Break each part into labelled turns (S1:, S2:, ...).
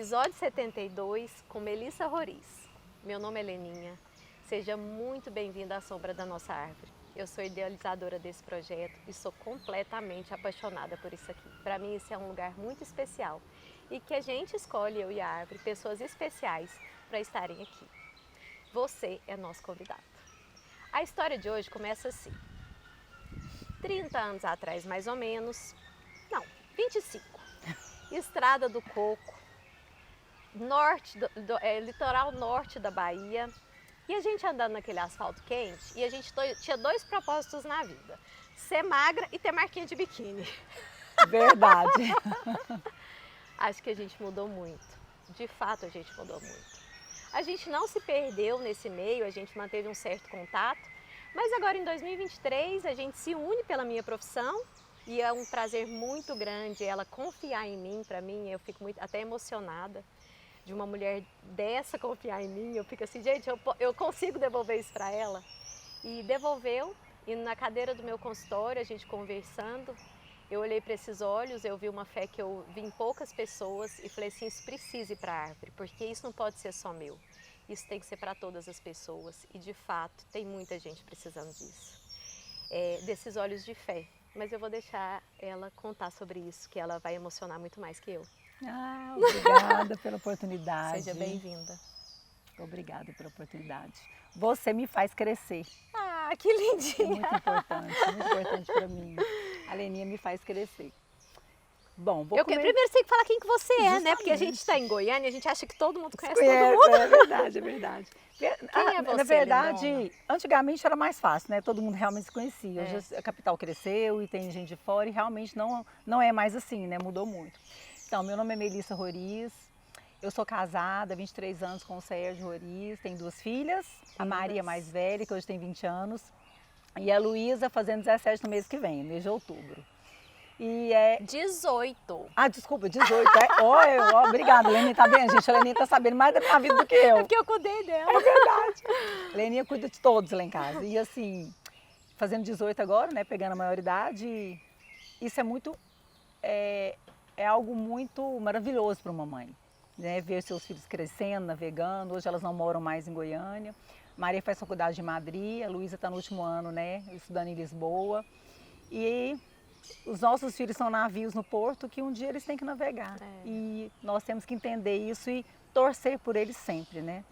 S1: Episódio 72 com Melissa Roriz. Meu nome é Leninha. Seja muito bem-vinda à sombra da nossa árvore. Eu sou idealizadora desse projeto e sou completamente apaixonada por isso aqui. Para mim isso é um lugar muito especial e que a gente escolhe, eu e a árvore, pessoas especiais para estarem aqui. Você é nosso convidado. A história de hoje começa assim. 30 anos atrás, mais ou menos, não, 25. Estrada do Coco, litoral norte da Bahia. E a gente andando naquele asfalto quente e a gente tinha dois propósitos na vida. Ser magra e ter marquinha de biquíni.
S2: Verdade.
S1: Acho que a gente mudou muito. De fato, a gente mudou muito. A gente não se perdeu nesse meio, a gente manteve um certo contato. Mas agora em 2023 a gente se une pela minha profissão e é um prazer muito grande ela confiar em mim. Para mim, eu fico até emocionada de uma mulher dessa confiar em mim. Eu fico assim, gente, eu consigo devolver isso para ela. E devolveu, e na cadeira do meu consultório, a gente conversando, eu olhei para esses olhos, eu vi uma fé que eu vi em poucas pessoas e falei assim, isso precisa ir para a árvore, porque isso não pode ser só meu. Isso tem que ser para todas as pessoas e, de fato, tem muita gente precisando disso. Desses olhos de fé. Mas eu vou deixar ela contar sobre isso, que ela vai emocionar muito mais que eu.
S2: Ah, obrigada pela oportunidade.
S1: Seja bem-vinda.
S2: Obrigada pela oportunidade. Você me faz crescer.
S1: Ah, que lindinha!
S2: É muito importante para mim. A Leninha me faz crescer. Bom,
S1: primeiro você tem que falar quem que você é, justamente, né? Porque a gente está em Goiânia e a gente acha que todo mundo conhece todo mundo.
S2: É verdade, é verdade.
S1: Quem é você,
S2: na verdade,
S1: Lenona?
S2: Antigamente era mais fácil, né? Todo mundo realmente se conhecia. Hoje a capital cresceu e tem gente de fora e realmente não é mais assim, né? Mudou muito. Então, meu nome é Melissa Roriz, eu sou casada há 23 anos com o Sérgio Roriz, tenho 2 filhas, a Maria mais velha, que hoje tem 20 anos, e a Luísa fazendo 17 no mês que vem, mês de outubro. E
S1: 18.
S2: Ah, desculpa, 18. Obrigada, Leninha, tá vendo, gente? A Leninha tá sabendo mais da minha vida do que eu.
S1: É porque eu cuidei dela.
S2: É verdade. A Leninha cuida de todos lá em casa. E assim, fazendo 18 agora, né, pegando a maioridade, isso é muito... É algo muito maravilhoso para uma mãe, né? Ver seus filhos crescendo, navegando. Hoje elas não moram mais em Goiânia. Maria faz faculdade em Madrid, a Luísa está no último ano, né, estudando em Lisboa. E os nossos filhos são navios no porto que um dia eles têm que navegar. E nós temos que entender isso e torcer por eles sempre, né?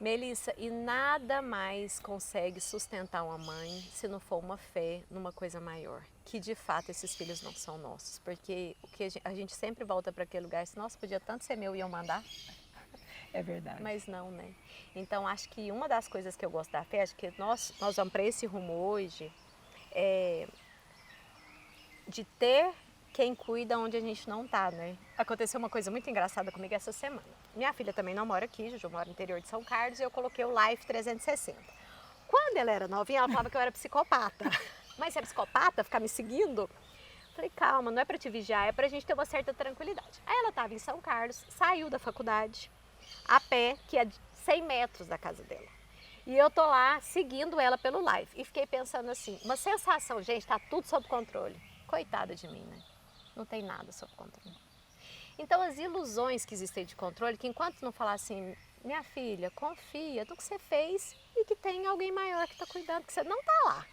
S1: Melissa, e nada mais consegue sustentar uma mãe se não for uma fé numa coisa maior. Que de fato esses filhos não são nossos. Porque o que a gente sempre volta para aquele lugar, nossa, podia tanto ser meu e eu mandar.
S2: É verdade.
S1: Mas não, né? Então acho que uma das coisas que eu gosto da fé, acho que nós vamos para esse rumo hoje, de ter quem cuida onde a gente não tá, né? Aconteceu uma coisa muito engraçada comigo essa semana. Minha filha também não mora aqui, Juju mora no interior de São Carlos, e eu coloquei o Life 360. Quando ela era novinha, ela falava que eu era psicopata. Mas você é psicopata? Ficar me seguindo? Falei, calma, não é pra te vigiar, é pra gente ter uma certa tranquilidade. Aí ela tava em São Carlos, saiu da faculdade, a pé, que é 100 metros da casa dela. E eu tô lá seguindo ela pelo Live. E fiquei pensando assim, uma sensação, gente, tá tudo sob controle. Coitada de mim, né? Não tem nada sob controle. Então as ilusões que existem de controle, que enquanto não falar assim, minha filha, confia no que você fez e que tem alguém maior que está cuidando, que você não está lá.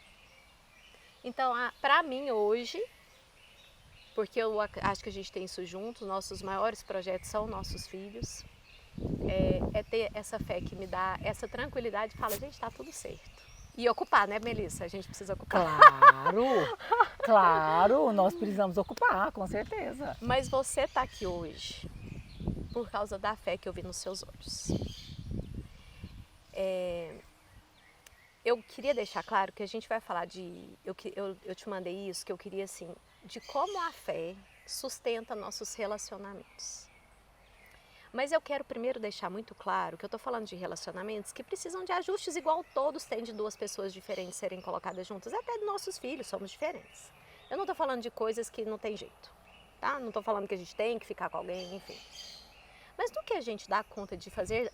S1: Então, para mim hoje, porque eu acho que a gente tem isso junto, nossos maiores projetos são nossos filhos, é ter essa fé que me dá essa tranquilidade e fala, gente, está tudo certo. E ocupar, né, Melissa? A gente precisa ocupar.
S2: Claro, nós precisamos ocupar, com certeza.
S1: Mas você está aqui hoje por causa da fé que eu vi nos seus olhos. Eu queria deixar claro que a gente vai falar eu te mandei isso, que eu queria assim, de como a fé sustenta nossos relacionamentos. Mas eu quero primeiro deixar muito claro que eu estou falando de relacionamentos que precisam de ajustes igual todos têm de 2 pessoas diferentes serem colocadas juntas, até de nossos filhos, somos diferentes. Eu não estou falando de coisas que não tem jeito, tá? Não estou falando que a gente tem que ficar com alguém, enfim. Mas do que a gente dá conta de fazer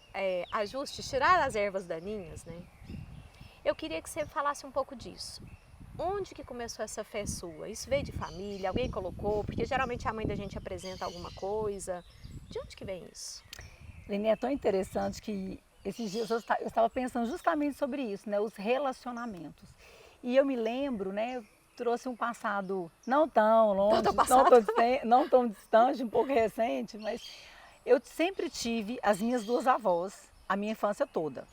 S1: ajustes, tirar as ervas daninhas, né? Eu queria que você falasse um pouco disso. Onde que começou essa fé sua? Isso veio de família? Alguém colocou? Porque geralmente a mãe da gente apresenta alguma coisa. De onde que vem isso?
S2: Leni, é tão interessante que esses dias eu estava pensando justamente sobre isso, né? Os relacionamentos. E eu me lembro, né? Eu trouxe um passado não tão longe, não tão distante, um pouco recente, mas eu sempre tive as minhas duas avós a minha infância toda.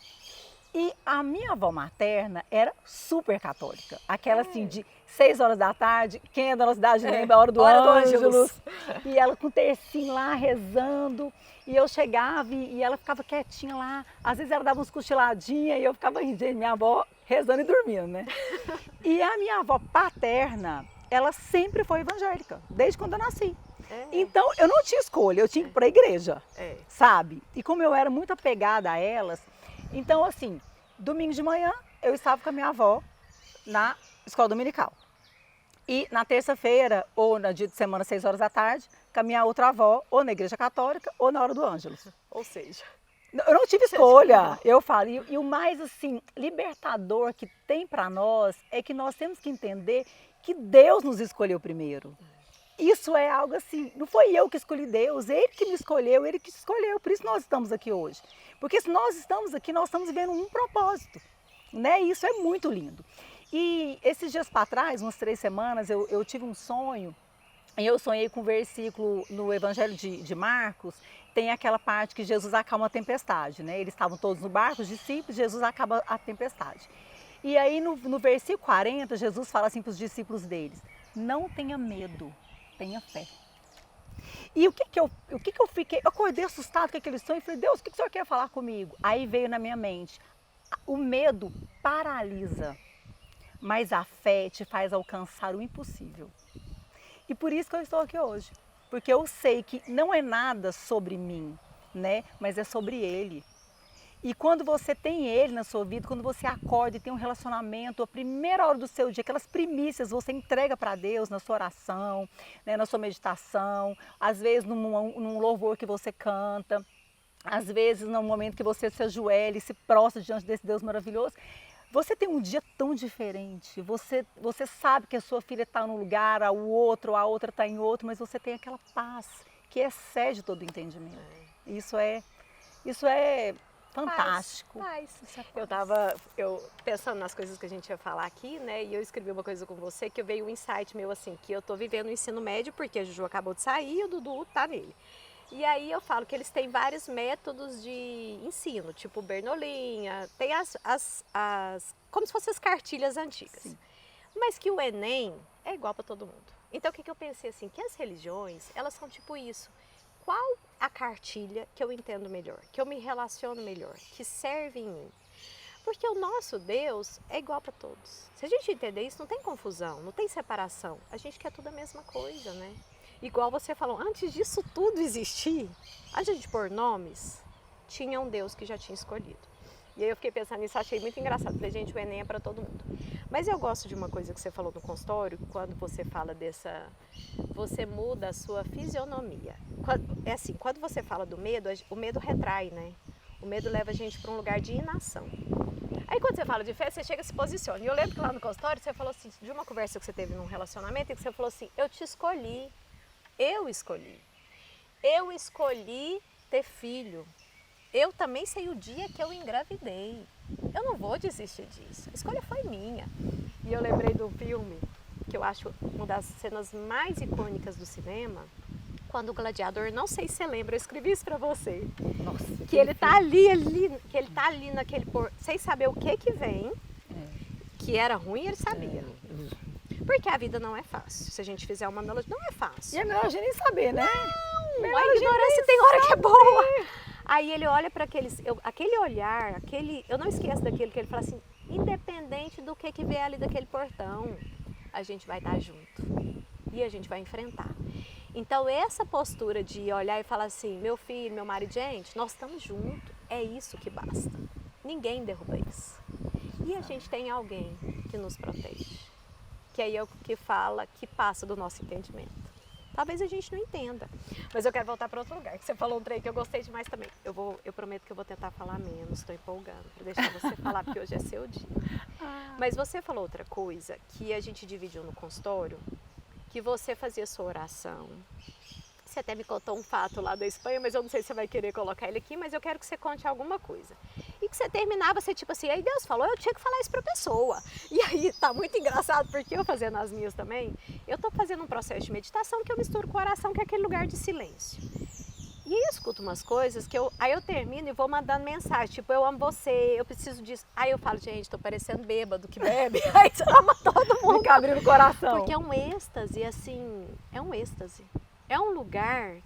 S2: E a minha avó materna era super católica. Aquela assim de 6 horas da tarde, quem é da nossa cidade lembra, a hora do Ângelus. E ela com o tercinho lá rezando. E eu chegava e ela ficava quietinha lá. Às vezes ela dava uns cochiladinhas e eu ficava rindo, minha avó rezando e dormindo, né? E a minha avó paterna, ela sempre foi evangélica, desde quando eu nasci. Então eu não tinha escolha, eu tinha que ir para a igreja, sabe? E como eu era muito apegada a elas, então assim, domingo de manhã eu estava com a minha avó na escola dominical. E na terça-feira, ou no dia de semana, 6 horas da tarde, com a minha outra avó, ou na igreja católica, ou na hora do Ângelus.
S1: Ou seja,
S2: eu não tive escolha, eu falo. E o mais assim, libertador que tem para nós é que nós temos que entender que Deus nos escolheu primeiro. Isso é algo assim, não foi eu que escolhi Deus, Ele que me escolheu, Ele que escolheu, por isso nós estamos aqui hoje. Porque se nós estamos aqui, nós estamos vivendo um propósito, né? E isso é muito lindo. E esses dias para trás, umas 3 semanas, eu tive um sonho, e eu sonhei com um versículo no Evangelho de Marcos, tem aquela parte que Jesus acalma a tempestade, né? Eles estavam todos no barco, os discípulos, Jesus acaba a tempestade. E aí no versículo 40, Jesus fala assim para os discípulos deles, não tenha medo, tenha fé. E o que eu fiquei, eu acordei assustado com aquele sonho e falei, Deus, o que o Senhor quer falar comigo? Aí veio na minha mente, o medo paralisa, mas a fé te faz alcançar o impossível. E por isso que eu estou aqui hoje, porque eu sei que não é nada sobre mim, né? Mas é sobre Ele. E quando você tem Ele na sua vida, quando você acorda e tem um relacionamento, a primeira hora do seu dia, aquelas primícias você entrega para Deus na sua oração, né, na sua meditação, às vezes num louvor que você canta, às vezes num momento que você se ajoelha e se prostra diante desse Deus maravilhoso, você tem um dia tão diferente, você sabe que a sua filha está num lugar, a outra está em outro, mas você tem aquela paz que excede todo o entendimento. Isso é fantástico.
S1: Paz. Eu pensando nas coisas que a gente ia falar aqui, né? E eu escrevi uma coisa com você que veio um insight meu assim, que eu tô vivendo o ensino médio porque a Juju acabou de sair e o Dudu tá nele. E aí eu falo que eles têm vários métodos de ensino, tipo Bernolinha, tem como se fossem as cartilhas antigas. Sim. Mas que o Enem é igual para todo mundo. Então o que eu pensei assim, que as religiões, elas são tipo isso. Qual a cartilha que eu entendo melhor, que eu me relaciono melhor, que serve em mim? Porque o nosso Deus é igual para todos. Se a gente entender isso, não tem confusão, não tem separação. A gente quer tudo a mesma coisa, né? Igual você falou, antes disso tudo existir, antes de a gente pôr nomes, tinha um Deus que já tinha escolhido. E aí eu fiquei pensando nisso, achei muito engraçado. Falei, gente, o Enem é para todo mundo. Mas eu gosto de uma coisa que você falou no consultório, quando você fala você muda a sua fisionomia. É assim, quando você fala do medo, o medo retrai, né? O medo leva a gente para um lugar de inação. Aí quando você fala de fé, você chega e se posiciona. E eu lembro que lá no consultório você falou assim, de uma conversa que você teve num relacionamento, e que você falou assim, eu te escolhi. Eu escolhi ter filho. Eu também sei o dia que eu engravidei. Eu não vou desistir disso. A escolha foi minha. E eu lembrei de um filme que eu acho uma das cenas mais icônicas do cinema, quando o gladiador, não sei se você lembra, eu escrevi isso pra você.
S2: Nossa,
S1: que ele tá ali, que ele tá ali naquele sem saber o que vem, que era ruim, ele sabia. Porque a vida não é fácil. Se a gente fizer uma analogia, não é fácil.
S2: E é melhor a gente nem saber, né?
S1: Não, a ignorância tem hora que é boa. Aí ele olha para aquele olhar, eu não esqueço daquele que ele fala assim, independente do que vier ali daquele portão, a gente vai estar junto e a gente vai enfrentar. Então essa postura de olhar e falar assim, meu filho, meu marido, gente, nós estamos juntos, é isso que basta. Ninguém derruba isso. E a gente tem alguém que nos protege, que aí é o que fala, que passa do nosso entendimento. Talvez a gente não entenda, mas eu quero voltar para outro lugar, que você falou um trem que eu gostei demais também. Eu prometo que eu vou tentar falar menos, estou empolgando, para deixar você falar, porque hoje é seu dia. Mas você falou outra coisa, que a gente dividiu no consultório, que você fazia sua oração, Você até me contou um fato lá da Espanha, mas eu não sei se você vai querer colocar ele aqui, mas eu quero que você conte alguma coisa. E que você terminava, você tipo assim, aí Deus falou, eu tinha que falar isso pra pessoa. E aí tá muito engraçado, porque eu fazendo as minhas também, eu tô fazendo um processo de meditação que eu misturo com oração, que é aquele lugar de silêncio. E aí eu escuto umas coisas que aí eu termino e vou mandando mensagem, tipo, eu amo você, eu preciso disso. Aí eu falo, gente, tô parecendo bêbado que bebe. Aí você ama todo mundo.
S2: Fica abrindo o coração.
S1: Porque é um êxtase, assim, é um êxtase. É um lugar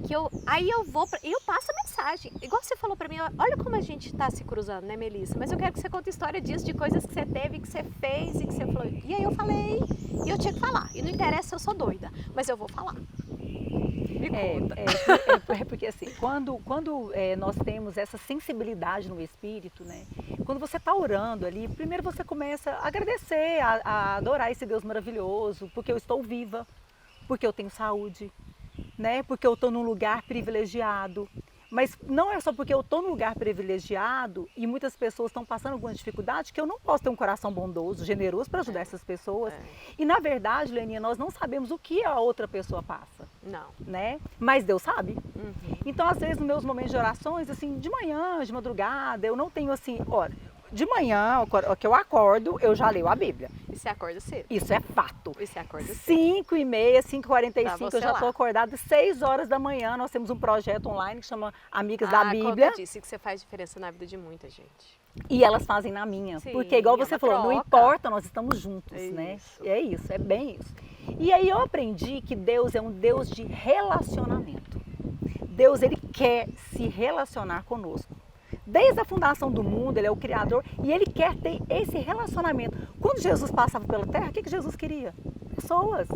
S1: que aí eu vou, e eu passo a mensagem. Igual você falou pra mim, olha como a gente tá se cruzando, né, Melissa? Mas eu quero que você conte história disso, de coisas que você teve, que você fez e que você falou. E aí eu falei, e eu tinha que falar. E não interessa se eu sou doida, mas eu vou falar. Me conta.
S2: Porque assim, quando nós temos essa sensibilidade no espírito, né? Quando você está orando ali, primeiro você começa a agradecer, a adorar esse Deus maravilhoso, porque eu estou viva, porque eu tenho saúde, né? Porque eu estou num lugar privilegiado. Mas não é só porque eu estou num lugar privilegiado e muitas pessoas estão passando alguma dificuldade que eu não posso ter um coração bondoso, generoso para ajudar essas pessoas. E na verdade, Leninha, nós não sabemos o que a outra pessoa passa.
S1: Não.
S2: Né? Mas Deus sabe.
S1: Uhum.
S2: Então, às vezes, nos meus momentos de orações, assim, de manhã, de madrugada, eu não tenho assim, olha, de manhã, que eu acordo, eu já leio a Bíblia.
S1: E você acorda cedo?
S2: Isso é fato.
S1: E você acorda cedo?
S2: 5h30, 5h45, eu já estou
S1: lá.
S2: acordada. 6 horas da manhã, nós temos um projeto online que chama Amigas da Bíblia.
S1: Conta disso, que você faz diferença na vida de muita gente.
S2: E elas fazem na minha.
S1: Sim,
S2: porque igual você falou,
S1: troca.
S2: não importa, nós estamos juntos,
S1: É
S2: né?
S1: isso.
S2: É isso, é bem isso. E aí eu aprendi que Deus é um Deus de relacionamento. Deus, ele quer se relacionar conosco. Desde a fundação do mundo, ele é o Criador e ele quer ter esse relacionamento. Quando Jesus passava pela terra, o que Jesus queria? Pessoas.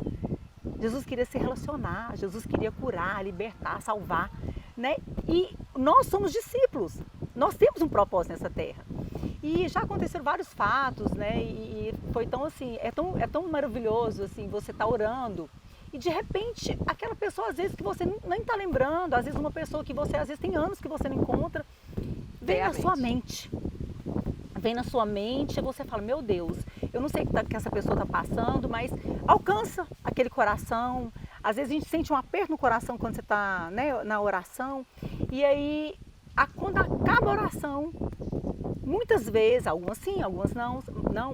S2: Jesus queria se relacionar, Jesus queria curar, libertar, salvar, né? E nós somos discípulos, nós temos um propósito nessa terra. E já aconteceram vários fatos, né? E foi tão assim, é tão maravilhoso assim, você tá orando e de repente aquela pessoa às vezes que você nem tá lembrando, às vezes uma pessoa que você às vezes tem anos que você não encontra, vem na sua mente. Vem na sua mente e você fala, meu Deus, eu não sei o que essa pessoa está passando, mas alcança aquele coração. Às vezes a gente sente um aperto no coração quando você está, né, na oração. E aí, quando acaba a oração, muitas vezes, algumas sim, algumas não,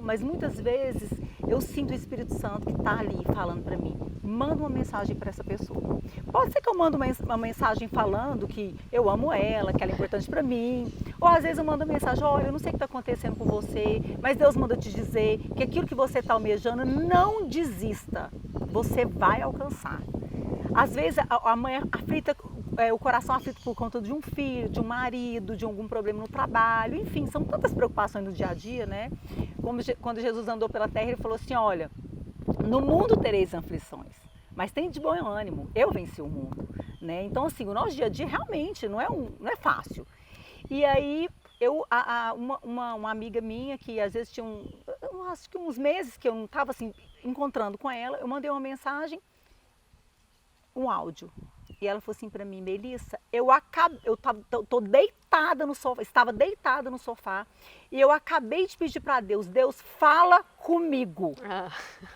S2: mas muitas vezes eu sinto o Espírito Santo que está ali falando para mim, manda uma mensagem para essa pessoa. Pode ser que eu mando uma mensagem falando que eu amo ela, que ela é importante para mim, ou às vezes eu mando uma mensagem, olha, eu não sei o que está acontecendo com você, mas Deus manda te dizer que aquilo que você está almejando, não desista, você vai alcançar. Às vezes a mãe aflita, o coração aflito por conta de um filho, de um marido, de algum problema no trabalho, enfim, são tantas preocupações no dia a dia, né? Como quando Jesus andou pela terra, ele falou assim, olha, no mundo tereis aflições, mas tem de bom ânimo, eu venci o mundo, né? Então assim, o nosso dia a dia realmente não é fácil. E aí, uma amiga minha que às vezes tinha acho que uns meses que eu não estava assim, encontrando com ela, eu mandei uma mensagem, um áudio. E ela falou assim para mim, Melissa, tô deitada no sofá, estava deitada no sofá e eu acabei de pedir para Deus, Deus fala comigo.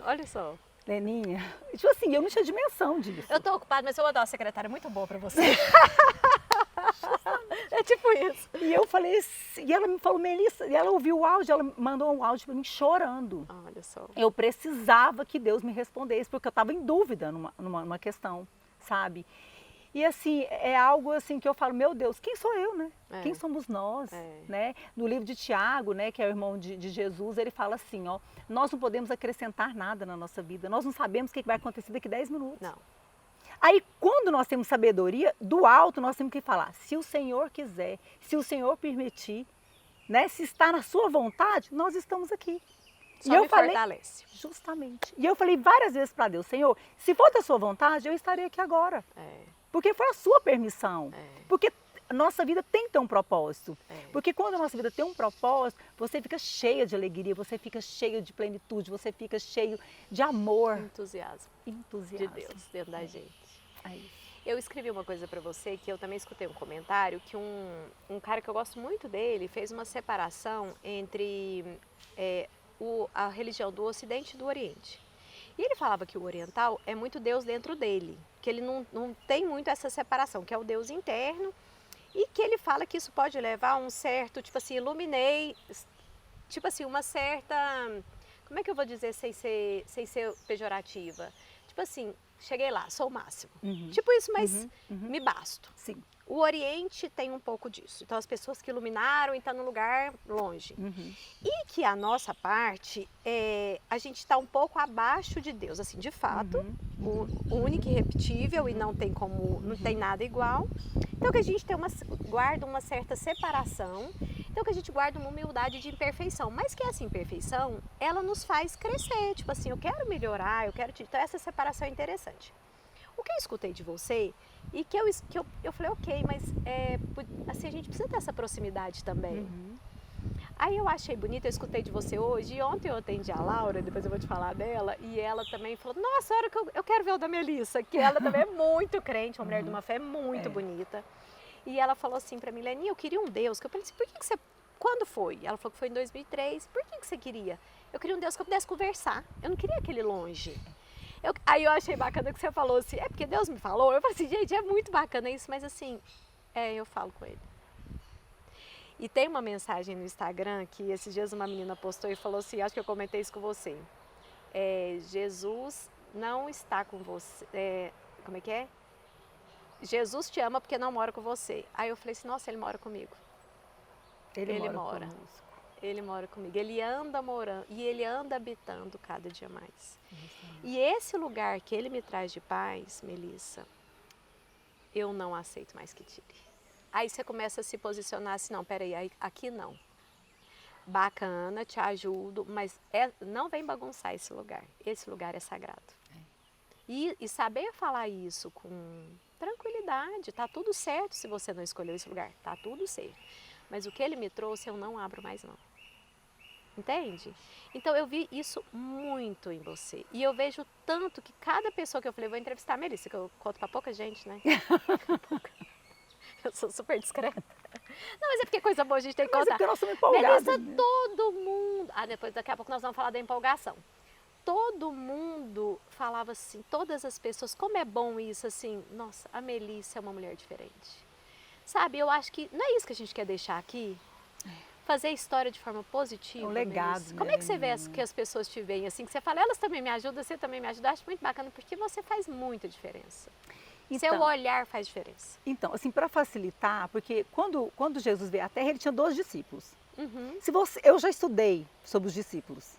S1: Olha só.
S2: Leninha, tipo assim, eu não tinha dimensão disso.
S1: Eu tô ocupada, mas eu vou dar uma secretária muito boa para você. É tipo isso.
S2: E eu falei, e ela me falou, Melissa, e ela ouviu o áudio, ela mandou um áudio para mim chorando.
S1: Olha só.
S2: Eu precisava que Deus me respondesse, porque eu estava em dúvida numa questão, sabe? E assim, é algo assim que eu falo, meu Deus, quem sou eu, né? Quem somos nós, né? No livro de Tiago, né, que é o irmão de Jesus, ele fala assim, ó, nós não podemos acrescentar nada na nossa vida, nós não sabemos o que vai acontecer daqui 10 minutos.
S1: Não.
S2: Aí, quando nós temos sabedoria, do alto nós temos que falar, se o Senhor quiser, se o Senhor permitir, né, se está na sua vontade, nós estamos aqui.
S1: Só
S2: e eu
S1: me
S2: falei,
S1: fortalece.
S2: Justamente. E eu falei várias vezes para Deus, Senhor, se for da sua vontade, eu estarei aqui agora. Porque foi a sua permissão. Porque a nossa vida tem que ter um propósito. Porque quando a nossa vida tem um propósito, você fica cheia de alegria, você fica cheio de plenitude, você fica cheio de amor.
S1: Entusiasmo.
S2: Entusiasmo.
S1: De Deus dentro da gente.
S2: Aí.
S1: Eu escrevi uma coisa para você que eu também escutei um comentário que um cara que eu gosto muito dele fez uma separação entre a religião do Ocidente e do Oriente. E ele falava que o oriental é muito Deus dentro dele, que ele não tem muito essa separação, que é o Deus interno, e que ele fala que isso pode levar a um certo, tipo assim, iluminei, tipo assim, uma certa, como é que eu vou dizer sem ser pejorativa? Tipo assim, cheguei lá, sou o máximo. Tipo isso, mas me basto.
S2: Sim.
S1: O Oriente tem um pouco disso. Então, as pessoas que iluminaram e estão num lugar longe. E que a nossa parte, a gente está um pouco abaixo de Deus, assim, de fato. O único e irrepetível e não tem como, não tem nada igual. Então, que a gente guarda uma certa separação. Então, que a gente guarda uma humildade de imperfeição. Mas que essa imperfeição, ela nos faz crescer. Tipo assim, eu quero melhorar, eu quero... Então, essa separação é interessante. O que eu escutei de você e que eu falei, ok, mas assim, a gente precisa ter essa proximidade também. Aí eu achei bonito, eu escutei de você hoje, e ontem eu atendi a Laura, depois eu vou te falar dela, e ela também falou, nossa, hora que eu quero ver o da Melissa, que ela também é muito crente, uma mulher de uma fé muito bonita. E ela falou assim pra mim, Leninha, eu queria um Deus, que eu falei assim, por que você, quando foi? Ela falou que foi em 2003, por que você queria? Eu queria um Deus que eu pudesse conversar, eu não queria aquele longe. Aí eu achei bacana que você falou assim, é porque Deus me falou. Eu falei assim, gente, é muito bacana isso, mas assim, eu falo com ele. E tem uma mensagem no Instagram que esses dias uma menina postou e falou assim, acho que eu comentei isso com você. Jesus não está com você, como é que é? Jesus te ama porque não mora com você. Aí eu falei assim, nossa, ele mora comigo. Ele mora.
S2: Conosco.
S1: Ele mora comigo, ele anda morando e ele anda habitando cada dia mais. E esse lugar que ele me traz de paz, Melissa, eu não aceito mais que tire. Aí você começa a se posicionar assim, não, peraí, aqui não. Bacana, te ajudo, mas não vem bagunçar esse lugar é sagrado. E saber falar isso com tranquilidade, tá tudo certo se você não escolheu esse lugar, tá tudo certo. Mas o que ele me trouxe eu não abro mais não. Entende? Então eu vi isso muito em você. E eu vejo tanto que cada pessoa que eu falei, vou entrevistar a Melissa, que eu conto pra pouca gente, né? Eu sou super discreta. Não, mas é porque coisa boa a gente tem que contar.
S2: Mas é porque nós somos empolgados.
S1: Melissa, todo mundo... daqui a pouco nós vamos falar da empolgação. Todo mundo falava assim, todas as pessoas, como é bom isso, assim, nossa, a Melissa é uma mulher diferente. Sabe, eu acho que não é isso que a gente quer deixar aqui? Fazer a história de forma positiva.
S2: É um legado.
S1: Né? Como é que você vê que as pessoas te veem assim? Que você fala, elas também me ajudam, você também me ajuda. Eu acho muito bacana porque você faz muita diferença.
S2: Então,
S1: seu olhar faz diferença.
S2: Então, assim, para facilitar, porque quando Jesus veio à Terra, ele tinha 12 discípulos. Eu já estudei sobre os discípulos.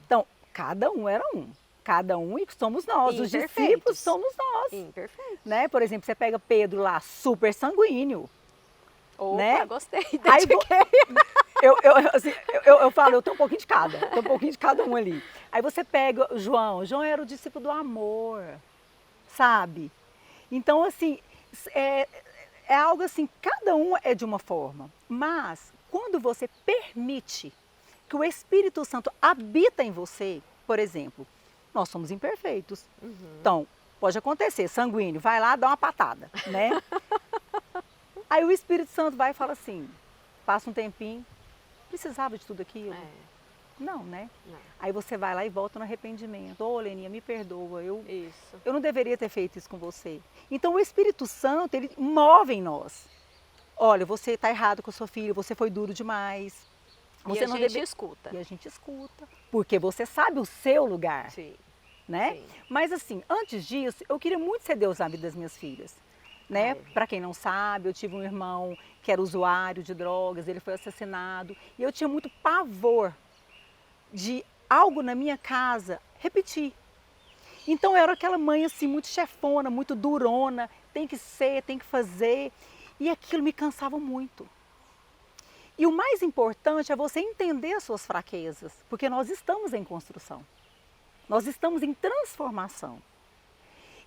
S2: Então, cada um era um. Cada um e somos nós. Os discípulos somos nós.
S1: Imperfeitos.
S2: Né? Por exemplo, você pega Pedro lá, super sanguíneo.
S1: Opa,
S2: né?
S1: Gostei.
S2: Eu falo, eu tenho um pouquinho de cada. Tem um pouquinho de cada um ali. Aí você pega o João. João era o discípulo do amor, sabe? Então, assim, é algo assim, cada um é de uma forma. Mas, quando você permite que o Espírito Santo habita em você, por exemplo, nós somos imperfeitos. Então, pode acontecer, sanguíneo, vai lá, dá uma patada, né? Aí o Espírito Santo vai e fala assim, passa um tempinho, precisava de tudo aquilo? Não, né?
S1: Não.
S2: Aí você vai lá e volta no arrependimento. Ô, Leninha, me perdoa, eu não deveria ter feito isso com você. Então o Espírito Santo, ele move em nós. Olha, você está errado com a sua filha, você foi duro demais.
S1: Você não deve... escuta.
S2: E a gente escuta, porque você sabe o seu lugar.
S1: Sim.
S2: Né?
S1: Sim.
S2: Mas assim, antes disso, eu queria muito ser Deus na vida das minhas filhas. Né? Para quem não sabe, eu tive um irmão que era usuário de drogas, ele foi assassinado. E eu tinha muito pavor de algo na minha casa repetir. Então eu era aquela mãe assim, muito chefona, muito durona, tem que ser, tem que fazer. E aquilo me cansava muito. E o mais importante é você entender as suas fraquezas, porque nós estamos em construção. Nós estamos em transformação.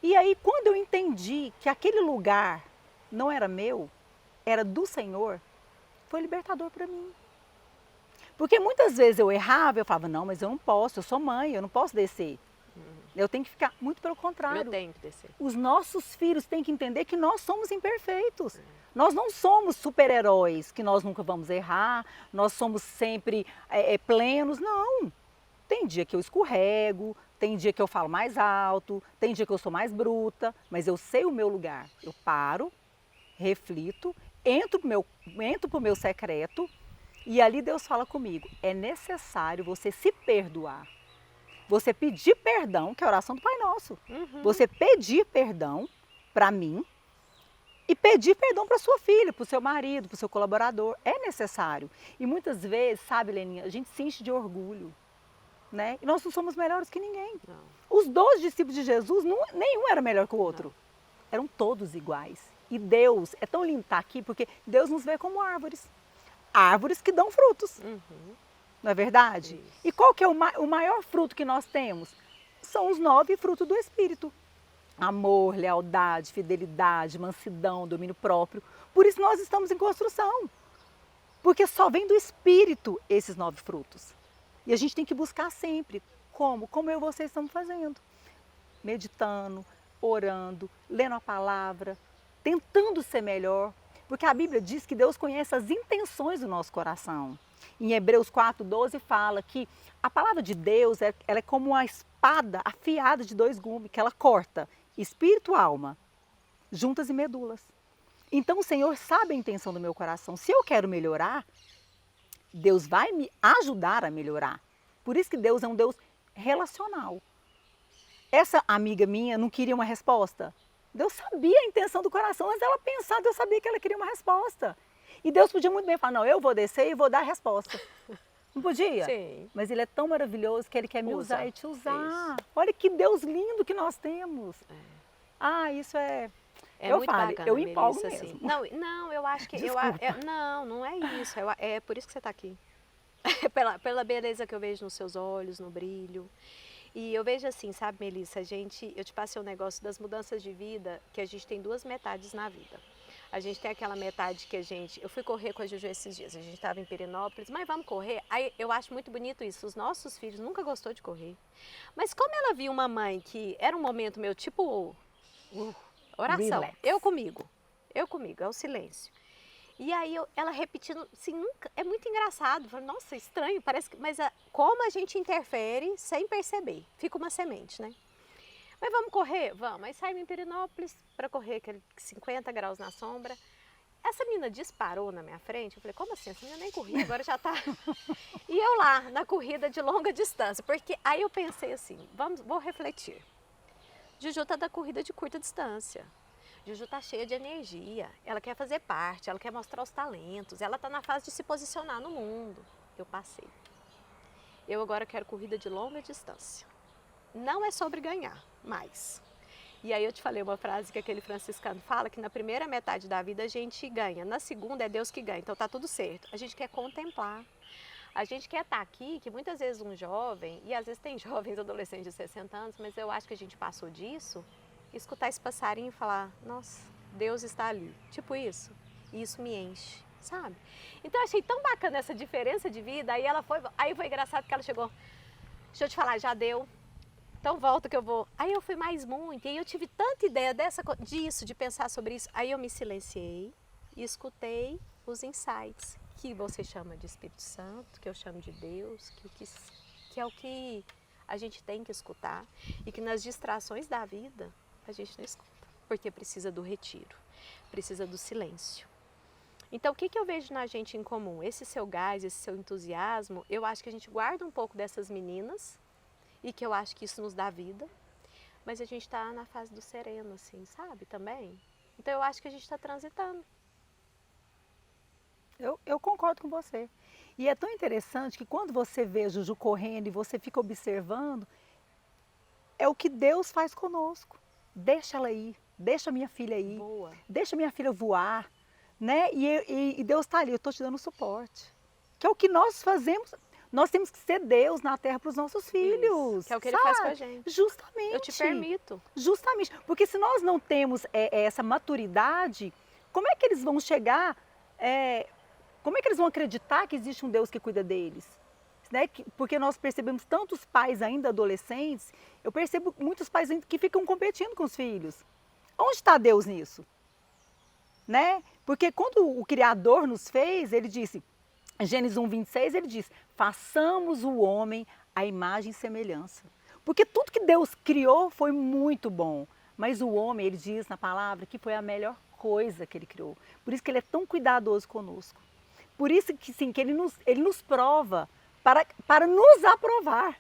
S2: E aí, quando eu entendi que aquele lugar não era meu, era do Senhor, foi libertador para mim. Porque muitas vezes eu errava, eu falava, não, mas eu não posso, eu sou mãe, eu não posso descer. Eu tenho que ficar, muito pelo contrário.
S1: Eu tenho que descer.
S2: Os nossos filhos têm que entender que nós somos imperfeitos. Nós não somos super-heróis, que nós nunca vamos errar, nós somos sempre plenos, não. Tem dia que eu escorrego, Tem dia que eu falo mais alto, tem dia que eu sou mais bruta, mas eu sei o meu lugar. Eu paro, reflito, entro pro meu secreto e ali Deus fala comigo. É necessário você se perdoar. Você pedir perdão, que é a oração do Pai Nosso. Você pedir perdão para mim e pedir perdão para sua filha, para o seu marido, para o seu colaborador. É necessário. E muitas vezes, sabe, Leninha, a gente se enche de orgulho, né? E nós não somos melhores que ninguém.
S1: Não.
S2: Os 12 discípulos de Jesus, nenhum era melhor que o outro. Não. Eram todos iguais. E Deus, é tão lindo estar aqui, porque Deus nos vê como árvores. Árvores que dão frutos. Não é verdade?
S1: Isso.
S2: E qual que é o maior fruto que nós temos? São os 9 frutos do Espírito. Amor, lealdade, fidelidade, mansidão, domínio próprio. Por isso nós estamos em construção. Porque só vem do Espírito esses 9 frutos. E a gente tem que buscar sempre. Como? Como eu e vocês estamos fazendo. Meditando, orando, lendo a palavra, tentando ser melhor. Porque a Bíblia diz que Deus conhece as intenções do nosso coração. Em Hebreus 4:12 fala que a palavra de Deus ela é como uma espada afiada de 2 gumes, que ela corta espírito e alma, juntas e medulas. Então o Senhor sabe a intenção do meu coração. Se eu quero melhorar, Deus vai me ajudar a melhorar. Por isso que Deus é um Deus relacional. Essa amiga minha não queria uma resposta. Deus sabia a intenção do coração, mas ela pensava, Deus sabia que ela queria uma resposta. E Deus podia muito bem falar, não, eu vou descer e vou dar a resposta. Não podia?
S1: Sim.
S2: Mas Ele é tão maravilhoso que Ele quer me usar e te usar.
S1: Isso.
S2: Olha que Deus lindo que nós temos. Isso é...
S1: É
S2: eu
S1: muito
S2: falo,
S1: bacana,
S2: eu empolgo
S1: Melissa,
S2: mesmo.
S1: Assim. Não, eu acho que... não é isso. É por isso que você está aqui. pela beleza que eu vejo nos seus olhos, no brilho. E eu vejo assim, sabe, Melissa, eu te passei um negócio das mudanças de vida, que a gente tem 2 metades na vida. A gente tem aquela metade que eu fui correr com a Juju esses dias, a gente estava em Pirenópolis, mas vamos correr? Aí eu acho muito bonito isso, os nossos filhos nunca gostou de correr. Mas como ela viu uma mãe que era um momento meu, tipo, oração,
S2: Relax.
S1: eu comigo, é o silêncio. E aí ela repetindo, assim, nunca, é muito engraçado, falei, nossa, estranho, parece que, mas como a gente interfere sem perceber, fica uma semente, né? Mas vamos correr? Vamos. Aí saímos em Pirenópolis para correr, aquele 50 graus na sombra. Essa menina disparou na minha frente. Eu falei, como assim? Essa menina nem corria, agora já tá. E eu lá, na corrida de longa distância. Porque aí eu pensei assim, vou refletir. Juju tá da corrida de curta distância. Juju tá cheia de energia. Ela quer fazer parte, ela quer mostrar os talentos. Ela tá na fase de se posicionar no mundo. Eu passei. Eu agora quero corrida de longa distância. Não é sobre ganhar, mais. E aí eu te falei uma frase que aquele franciscano fala, que na primeira metade da vida a gente ganha, na segunda é Deus que ganha, então tá tudo certo. A gente quer contemplar, a gente quer estar aqui, que muitas vezes um jovem, e às vezes tem jovens adolescentes de 60 anos, mas eu acho que a gente passou disso, escutar esse passarinho e falar, nossa, Deus está ali, tipo isso, e isso me enche, sabe? Então eu achei tão bacana essa diferença de vida, aí foi engraçado que ela chegou, deixa eu te falar, já deu. Então volta que eu vou. Aí eu fui mais muito, e aí eu tive tanta ideia disso, de pensar sobre isso. Aí eu me silenciei e escutei os insights, que você chama de Espírito Santo, que eu chamo de Deus, que é o que a gente tem que escutar. E que nas distrações da vida, a gente não escuta, porque precisa do retiro, precisa do silêncio. Então o que eu vejo na gente em comum? Esse seu gás, esse seu entusiasmo, eu acho que a gente guarda um pouco dessas meninas, e que eu acho que isso nos dá vida, mas a gente está na fase do sereno, assim, sabe, também. Então eu acho que a gente está transitando.
S2: Eu concordo com você. E é tão interessante que quando você vê a Juju correndo e você fica observando, é o que Deus faz conosco. Deixa ela ir, deixa minha filha ir,
S1: Boa.
S2: deixa minha filha voar, né? E Deus está ali, eu estou te dando suporte. Que é o que nós fazemos. Nós temos que ser Deus na terra para os nossos filhos.
S1: Isso, que é o que Ele faz com a gente.
S2: Justamente.
S1: Eu te permito.
S2: Justamente. Porque se nós não temos essa maturidade, como é que eles vão chegar, como é que eles vão acreditar que existe um Deus que cuida deles? Né? Porque nós percebemos tantos pais ainda adolescentes, eu percebo muitos pais ainda que ficam competindo com os filhos. Onde está Deus nisso? Né? Porque quando o Criador nos fez, Ele disse... Gênesis 1:26, ele diz, façamos o homem à imagem e semelhança. Porque tudo que Deus criou foi muito bom. Mas o homem, ele diz na palavra que foi a melhor coisa que ele criou. Por isso que ele é tão cuidadoso conosco. Por isso que sim, que ele nos prova para nos aprovar.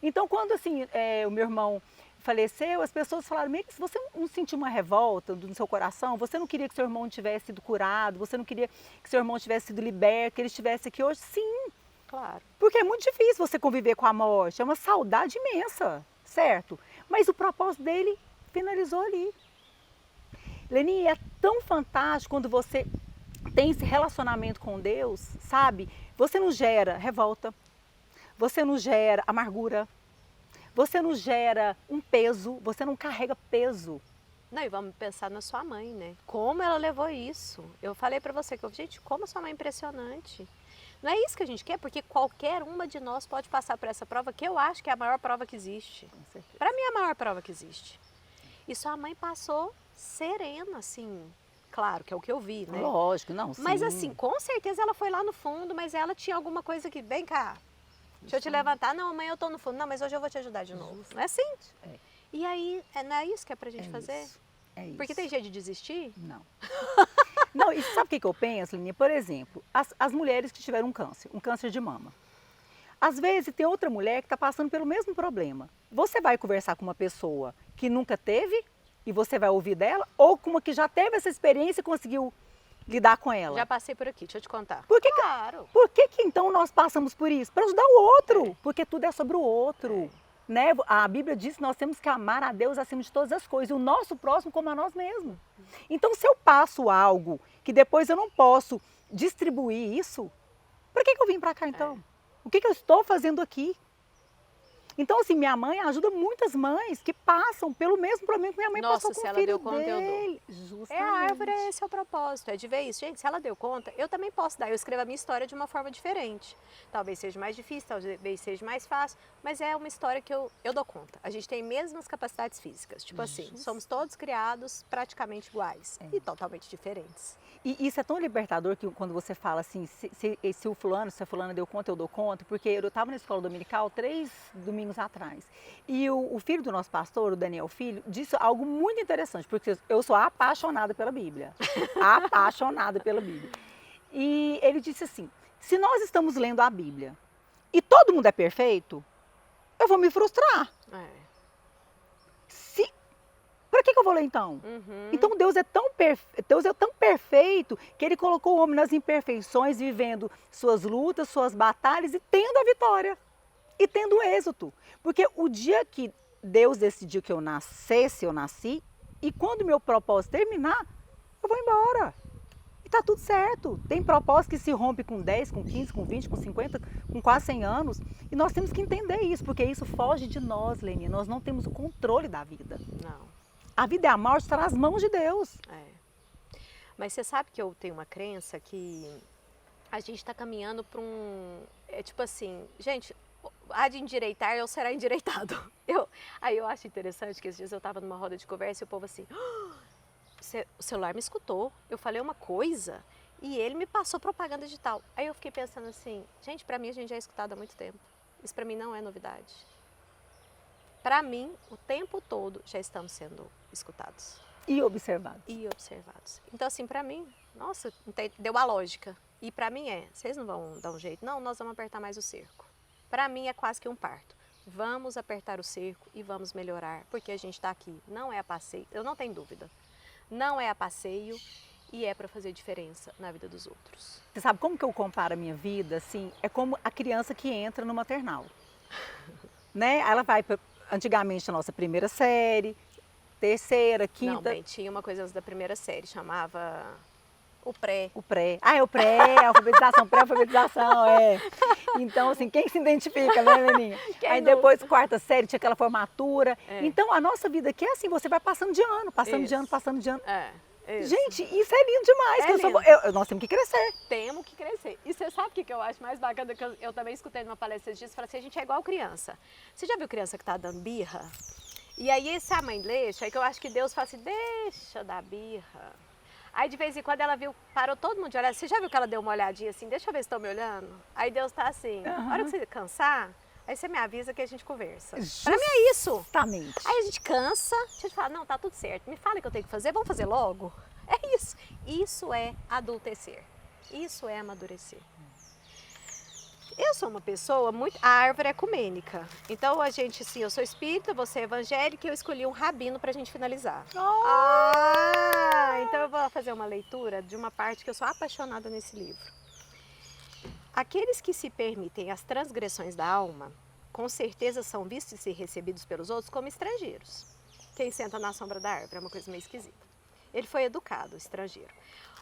S2: Então, quando assim, o meu irmão faleceu, as pessoas falaram, se você não sentiu uma revolta no seu coração, você não queria que seu irmão tivesse sido curado, você não queria que seu irmão tivesse sido liberto, que ele estivesse aqui hoje? Sim,
S1: Claro.
S2: porque é muito difícil você conviver com a morte, é uma saudade imensa, certo? Mas o propósito dele finalizou ali. Leni, é tão fantástico quando você tem esse relacionamento com Deus, sabe? Você não gera revolta, você não gera amargura, você não gera um peso, você não carrega peso.
S1: Não, e vamos pensar na sua mãe, né? Como ela levou isso. Eu falei pra você que, gente, como a sua mãe é impressionante. Não é isso que a gente quer, porque qualquer uma de nós pode passar por essa prova, que eu acho que é a maior prova que existe.
S2: Com certeza.
S1: Pra mim é a maior prova que existe. E sua mãe passou serena, assim. Claro, que é o que eu vi, né?
S2: Lógico, não, sim.
S1: Mas assim, com certeza ela foi lá no fundo, mas ela tinha alguma coisa que, vem cá, deixa eu te levantar. Não, amanhã eu tô no fundo. Não, mas hoje eu vou te ajudar de novo. Não é assim?
S2: É.
S1: E aí, não é isso que é pra gente fazer?
S2: Isso, é isso.
S1: Porque tem jeito de desistir?
S2: Não. Não, e sabe o que eu penso, Lininha? Por exemplo, as mulheres que tiveram um câncer de mama. Às vezes tem outra mulher que está passando pelo mesmo problema. Você vai conversar com uma pessoa que nunca teve e você vai ouvir dela, ou com uma que já teve essa experiência e conseguiu lidar com ela?
S1: Já passei por aqui, deixa eu te contar.
S2: Claro. Por que então nós passamos por isso? Para ajudar o outro, porque tudo é sobre o outro. Né? A Bíblia diz que nós temos que amar a Deus acima de todas as coisas, e o nosso próximo como a nós mesmos. Então, se eu passo algo que depois eu não posso distribuir isso, para que eu vim para cá então? O que eu estou fazendo aqui? Então, assim, minha mãe ajuda muitas mães que passam pelo mesmo problema que minha mãe passou com
S1: se
S2: o
S1: ela
S2: filho
S1: deu conta, eu dou.
S2: dele.
S1: É a
S2: Justamente.
S1: árvore, esse é o propósito, é de ver isso. Gente, se ela deu conta, eu também posso dar. Eu escrevo a minha história de uma forma diferente. Talvez seja mais difícil, talvez seja mais fácil, mas é uma história que eu dou conta. A gente tem mesmas capacidades físicas. Tipo assim, somos todos criados praticamente iguais e totalmente diferentes.
S2: E isso é tão libertador que quando você fala assim, se a fulana deu conta, eu dou conta, porque eu estava na escola dominical 3 domingos atrás. E o filho do nosso pastor, o Daniel Filho, disse algo muito interessante, porque eu sou apaixonada pela Bíblia. Apaixonada pela Bíblia. E ele disse assim, se nós estamos lendo a Bíblia e todo mundo é perfeito, eu vou me frustrar. Para que eu vou ler então? Então Deus é tão perfeito que Ele colocou o homem nas imperfeições, vivendo suas lutas, suas batalhas e tendo a vitória. E tendo êxito. Porque o dia que Deus decidiu que eu nascesse, eu nasci. E quando meu propósito terminar, eu vou embora. E tá tudo certo. Tem propósito que se rompe com 10, com 15, com 20, com 50, com quase 100 anos. E nós temos que entender isso, porque isso foge de nós, Leni. Nós não temos o controle da vida.
S1: Não.
S2: A vida e a morte está nas mãos de Deus.
S1: Mas você sabe que eu tenho uma crença que a gente está caminhando para um... É tipo assim, gente, há de endireitar ou será endireitado. Aí eu acho interessante que esses dias eu estava numa roda de conversa e o povo assim... O celular me escutou, eu falei uma coisa e ele me passou propaganda digital. Aí eu fiquei pensando assim, gente, para mim a gente já é escutado há muito tempo. Isso para mim não é novidade. Para mim, o tempo todo já estamos sendo escutados.
S2: E observados.
S1: Então, assim, para mim, nossa, deu a lógica. E para mim vocês não vão dar um jeito? Não, nós vamos apertar mais o cerco. Para mim é quase que um parto. Vamos apertar o cerco e vamos melhorar, porque a gente está aqui. Não é a passeio, eu não tenho dúvida. Não é a passeio e é para fazer diferença na vida dos outros.
S2: Você sabe como que eu comparo a minha vida? Assim, é como a criança que entra no maternal. Né? Ela vai antigamente a nossa primeira série, terceira, quinta...
S1: Não, bem, tinha uma coisa antes da primeira série, chamava o pré.
S2: O pré. É o pré, alfabetização, pré-alfabetização, Então, assim, quem se identifica, né, Leninha? Aí depois, quarta série, tinha aquela formatura. Então, a nossa vida aqui é assim, você vai passando de ano, passando de ano.
S1: Isso.
S2: Gente, isso é lindo demais. Nós temos que crescer.
S1: Temos que crescer. E você sabe o que eu acho mais bacana? Que eu também escutei numa palestra esses dias, falei assim, a gente é igual criança. Você já viu criança que tá dando birra? E aí, se a mãe deixa, aí que eu acho que Deus fala assim, deixa dar birra. Aí, de vez em quando, ela parou todo mundo de olhar. Você já viu que ela deu uma olhadinha assim, deixa eu ver se estão me olhando? Aí Deus tá assim, a hora que você cansar, Aí você me avisa que a gente conversa. Pra mim é isso.
S2: Justamente.
S1: Aí a gente cansa, a gente fala, não, tá tudo certo, me fala o que eu tenho que fazer, vamos fazer logo? É isso. Isso é adultecer. Isso é amadurecer. Eu sou uma pessoa muito... A árvore é ecumênica. Então a gente, assim, eu sou espírita, você é evangélica e eu escolhi um rabino pra gente finalizar. Então eu vou fazer uma leitura de uma parte que eu sou apaixonada nesse livro. Aqueles que se permitem as transgressões da alma, com certeza são vistos e recebidos pelos outros como estrangeiros. Quem senta na sombra da árvore é uma coisa meio esquisita. Ele foi educado, estrangeiro.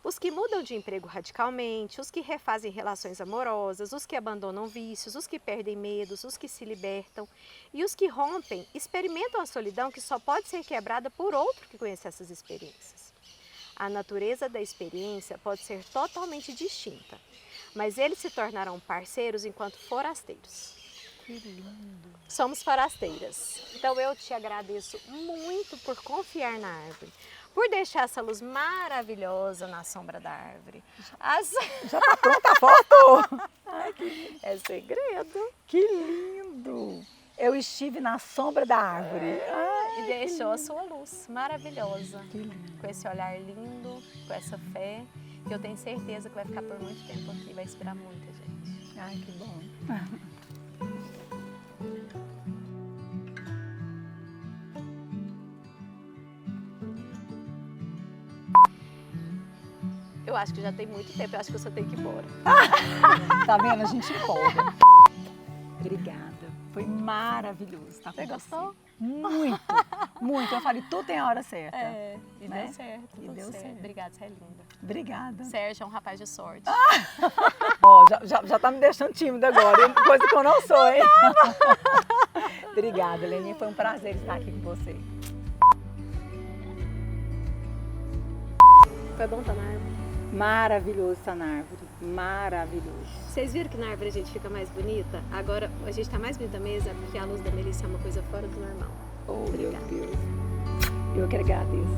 S1: Os que mudam de emprego radicalmente, os que refazem relações amorosas, os que abandonam vícios, os que perdem medos, os que se libertam e os que rompem, experimentam a solidão que só pode ser quebrada por outro que conhece essas experiências. A natureza da experiência pode ser totalmente distinta, mas eles se tornarão parceiros enquanto forasteiros.
S2: Que lindo.
S1: Somos forasteiras. Então eu te agradeço muito por confiar na árvore, por deixar essa luz maravilhosa na sombra da árvore.
S2: Já tá pronta a foto?
S1: Ai, que... É segredo.
S2: Que lindo. Eu estive na sombra da árvore.
S1: E deixou a sua luz maravilhosa.
S2: Que lindo.
S1: Com esse olhar lindo, com essa fé, que eu tenho certeza que vai ficar por muito tempo aqui, vai inspirar muita gente.
S2: Ai, que bom.
S1: Eu acho que já tem muito tempo, eu acho que eu só tenho que ir embora.
S2: Tá vendo? A gente empolga. Obrigada. Foi maravilhoso. Tá
S1: Você gostou?
S2: Muito, muito. Eu falei, tudo tem a hora certa.
S1: E
S2: né?
S1: deu certo.
S2: E
S1: tudo
S2: deu certo.
S1: Obrigada, você é linda.
S2: Obrigada.
S1: Sérgio é um rapaz de sorte.
S2: Ó, já tá me deixando tímida agora, coisa que eu não sou, hein? Obrigada, Leninha. Foi um prazer estar aqui com você.
S1: Foi bom estar na árvore?
S2: Maravilhoso estar na árvore. Maravilhoso.
S1: Vocês viram que na árvore a gente fica mais bonita? Agora a gente está mais bonita mesmo é porque a luz da Melissa é uma coisa fora do normal.
S2: Oh, meu Deus. Eu que agradeço.